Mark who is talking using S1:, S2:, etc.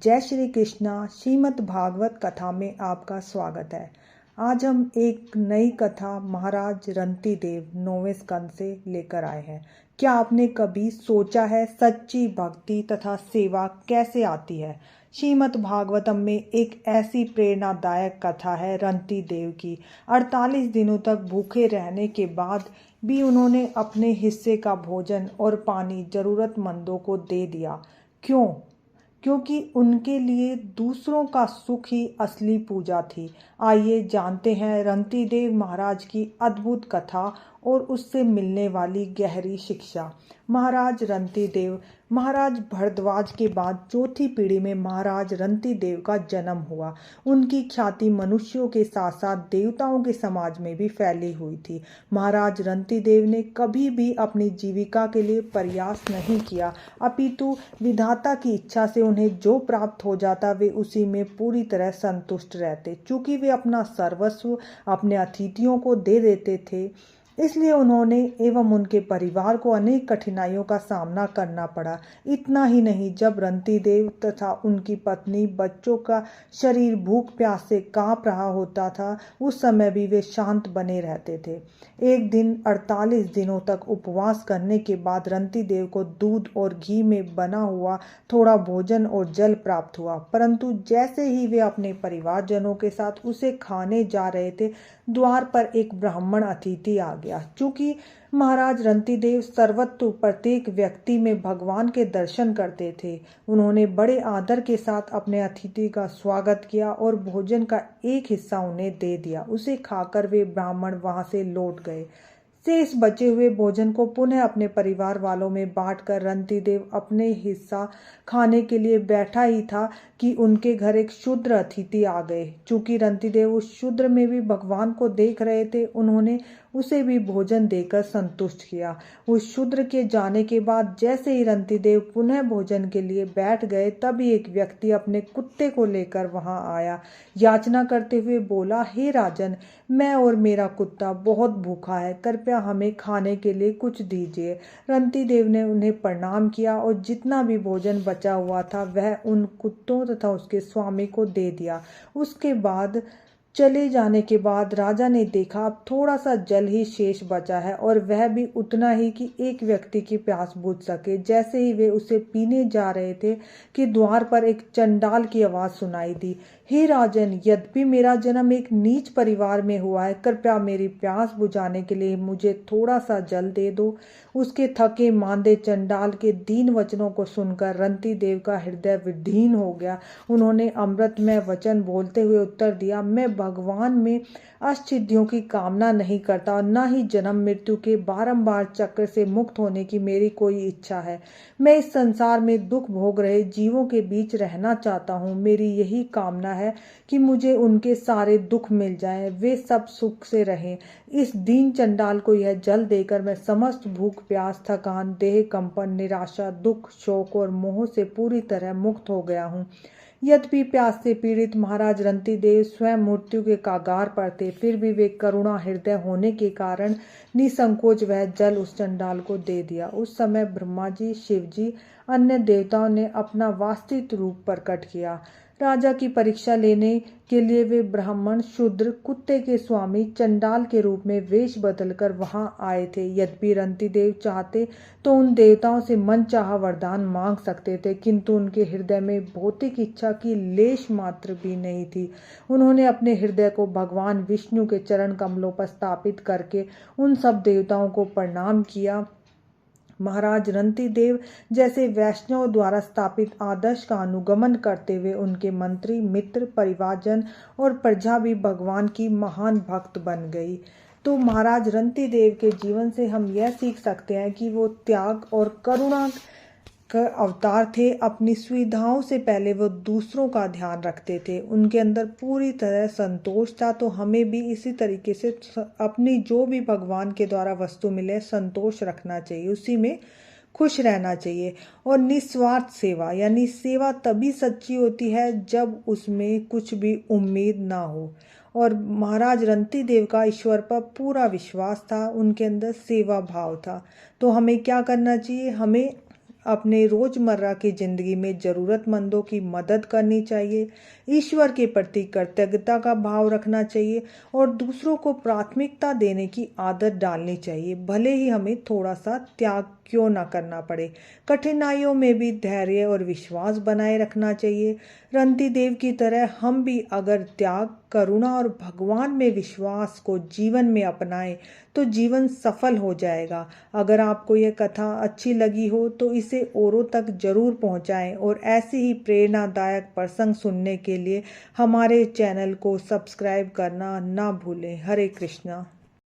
S1: जय श्री कृष्णा। श्रीमद् भागवत कथा में आपका स्वागत है। आज हम एक नई कथा महाराज रंती देव 9वें स्कंद से लेकर आए हैं। क्या आपने कभी सोचा है सच्ची भक्ति तथा सेवा कैसे आती है? श्रीमद् भागवतम में एक ऐसी प्रेरणादायक कथा है रंती देव की। 48 दिनों तक भूखे रहने के बाद भी उन्होंने अपने हिस्से का भोजन और पानी जरूरतमंदों को दे दिया। क्यों? क्योंकि उनके लिए दूसरों का सुख ही असली पूजा थी। आइए जानते हैं रंती देव महाराज की अद्भुत कथा और उससे मिलने वाली गहरी शिक्षा। महाराज रंती देव महाराज भरद्वाज के बाद चौथी पीढ़ी में महाराज रंती देव का जन्म हुआ। उनकी ख्याति मनुष्यों के साथ साथ देवताओं के समाज में भी फैली हुई थी। महाराज रंती देव ने कभी भी अपनी जीविका के लिए प्रयास नहीं किया, अपितु विधाता की इच्छा से उन्हें जो प्राप्त हो जाता वे उसी में पूरी तरह संतुष्ट रहते। चूंकि वे अपना सर्वस्व अपने अतिथियों को दे देते थे, इसलिए उन्होंने एवं उनके परिवार को अनेक कठिनाइयों का सामना करना पड़ा। इतना ही नहीं, जब रंती देव तथा उनकी पत्नी बच्चों का शरीर भूख प्यास से कांप रहा होता था, उस समय भी वे शांत बने रहते थे। एक दिन 48 दिनों तक उपवास करने के बाद रंती देव को दूध और घी में बना हुआ थोड़ा भोजन और जल प्राप्त हुआ, परंतु जैसे ही वे अपने परिवारजनों के साथ उसे खाने जा रहे थे, द्वार पर एक ब्राह्मण अतिथि आ गया। चूंकि महाराज रंती देव सर्वत्र प्रत्येक व्यक्ति में भगवान के दर्शन करते थे, उन्होंने बड़े आदर के साथ अपने अतिथि का स्वागत किया और भोजन का एक हिस्सा उन्हें दे दिया। उसे खाकर वे ब्राह्मण वहां से लौट गए। शेष बचे हुए भोजन को पुनः अपने परिवार वालों में बांटकर रंती देव अपने हिस्सा खाने के लिए बैठा ही था कि उनके घर एक शूद्र अतिथि आ गए। चूंकि रंती देव उस शूद्र में भी भगवान को देख रहे थे, उन्होंने उसे भी भोजन देकर संतुष्ट किया। उस शूद्र के जाने के बाद जैसे ही रंती देव पुनः भोजन के लिए बैठ गए, तभी एक व्यक्ति अपने कुत्ते को लेकर वहां आया। याचना करते हुए बोला, हे राजन, मैं और मेरा कुत्ता बहुत भूखा है, कृपया हमें खाने के लिए कुछ दीजिए। रंती देव ने उन्हें प्रणाम किया और जितना भी भोजन बचा हुआ था वह उन कुत्तों तथा उसके स्वामी को दे दिया। उसके बाद चले जाने के बाद राजा ने देखा अब थोड़ा सा जल ही शेष बचा है, और वह भी उतना ही कि एक व्यक्ति की प्यास बुझ सके। जैसे ही वे उसे पीने जा रहे थे कि द्वार पर एक चंडाल की आवाज सुनाई दी, हे राजन, यद्यपि मेरा जन्म एक नीच परिवार में हुआ है, कृपया मेरी प्यास बुझाने के लिए मुझे थोड़ा सा जल दे दो। उसके थके मांदे चंडाल के दीन वचनों को सुनकर रंती देव का हृदय विदीर्ण हो गया। उन्होंने अमृतमय वचन बोलते हुए उत्तर दिया, मैं भगवान में अष्टसिद्धियों की कामना नहीं करता और न ही जन्म मृत्यु के बारंबार चक्र से मुक्त होने की मेरी कोई इच्छा है। मैं इस संसार में दुख भोग रहे जीवों के बीच रहना चाहता हूँ। मेरी यही कामना है कि मुझे उनके सारे दुख मिल जाएं, वे सब सुख से रहें। इस दीन चंडाल को यह जल देकर मैं समस्त भूख प्यास, थकान, देह कंपन, निराशा, दुख, शोक और मोह से पूरी तरह मुक्त हो गया हूँ। यद्यपि प्यास से पीड़ित महाराज रंती देव स्वयं मृत्यु के कागार पर थे, फिर भी वे करुणा हृदय होने के कारण निसंकोच वह जल उस चंडाल को दे दिया। उस समय ब्रह्मा जी, शिव जी, अन्य देवताओं ने अपना वास्तविक रूप प्रकट किया। राजा की परीक्षा लेने के लिए वे ब्राह्मण, शूद्र, कुत्ते के स्वामी, चंडाल के रूप में वेश बदलकर वहां आए थे। यद्यपि रंती देव चाहते तो उन देवताओं से मनचाहा वरदान मांग सकते थे, किंतु उनके हृदय में भौतिक इच्छा की लेश मात्र भी नहीं थी। उन्होंने अपने हृदय को भगवान विष्णु के चरण कमलों पर स्थापित करके उन सब देवताओं को प्रणाम किया। महाराज रंती देव जैसे वैष्णव द्वारा स्थापित आदर्श का अनुगमन करते हुए उनके मंत्री, मित्र, परिवारजन और प्रजा भी भगवान की महान भक्त बन गई। तो महाराज रंती देव के जीवन से हम यह सीख सकते हैं कि वो त्याग और करुणा का अवतार थे। अपनी सुविधाओं से पहले वो दूसरों का ध्यान रखते थे, उनके अंदर पूरी तरह संतोष था। तो हमें भी इसी तरीके से अपनी जो भी भगवान के द्वारा वस्तु मिले संतोष रखना चाहिए, उसी में खुश रहना चाहिए। और निस्वार्थ सेवा, यानी सेवा तभी सच्ची होती है जब उसमें कुछ भी उम्मीद ना हो। और महाराज रंती देव का ईश्वर पर पूरा विश्वास था, उनके अंदर सेवा भाव था। तो हमें क्या करना चाहिए? हमें अपने रोजमर्रा की जिंदगी में जरूरतमंदों की मदद करनी चाहिए, ईश्वर के प्रति कृतज्ञता का भाव रखना चाहिए और दूसरों को प्राथमिकता देने की आदत डालनी चाहिए, भले ही हमें थोड़ा सा त्याग क्यों ना करना पड़े। कठिनाइयों में भी धैर्य और विश्वास बनाए रखना चाहिए। रंती देव की तरह हम भी अगर त्याग, करुणा और भगवान में विश्वास को जीवन में अपनाएं तो जीवन सफल हो जाएगा। अगर आपको यह कथा अच्छी लगी हो तो इसे औरों तक जरूर पहुंचाएं और ऐसे ही प्रेरणादायक प्रसंग सुनने के लिए हमारे चैनल को सब्सक्राइब करना ना भूलें। हरे कृष्णा।